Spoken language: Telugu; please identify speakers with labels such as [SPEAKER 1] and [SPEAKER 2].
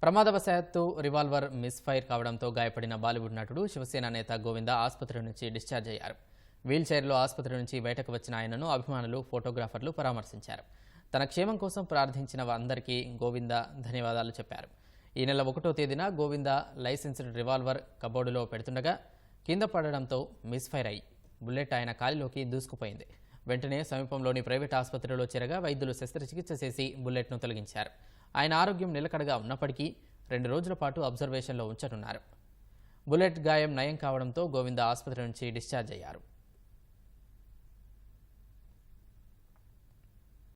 [SPEAKER 1] ప్రమాదవశాత్తు రివాల్వర్ మిస్ఫైర్ కావడంతో గాయపడిన బాలీవుడ్ నటుడు శివసేన నేత గోవింద ఆసుపత్రి నుంచి డిశ్చార్జ్ అయ్యారు. వీల్ చైర్లో ఆసుపత్రి నుంచి బయటకు వచ్చిన ఆయనను అభిమానులు, ఫోటోగ్రాఫర్లు పరామర్శించారు. తన క్షేమం కోసం ప్రార్థించిన అందరికీ గోవింద ధన్యవాదాలు చెప్పారు. ఈ నెల 1వ తేదీన గోవింద లైసెన్స్డ్ రివాల్వర్ కబోర్డులో పెడుతుండగా కింద పడడంతో మిస్ఫైర్ అయ్యి బుల్లెట్ ఆయన కాలిలోకి దూసుకుపోయింది. వెంటనే సమీపంలోని ప్రైవేట్ ఆసుపత్రిలో చేరగా వైద్యులు శస్త్రచికిత్స చేసి బుల్లెట్ను తొలగించారు. ఆయన ఆరోగ్యం నిలకడగా ఉన్నప్పటికీ 2 రోజుల పాటు అబ్జర్వేషన్లో ఉంచనున్నారు. బుల్లెట్ గాయం నయం కావడంతో గోవింద ఆసుపత్రి నుంచి డిశ్చార్జ్ అయ్యారు.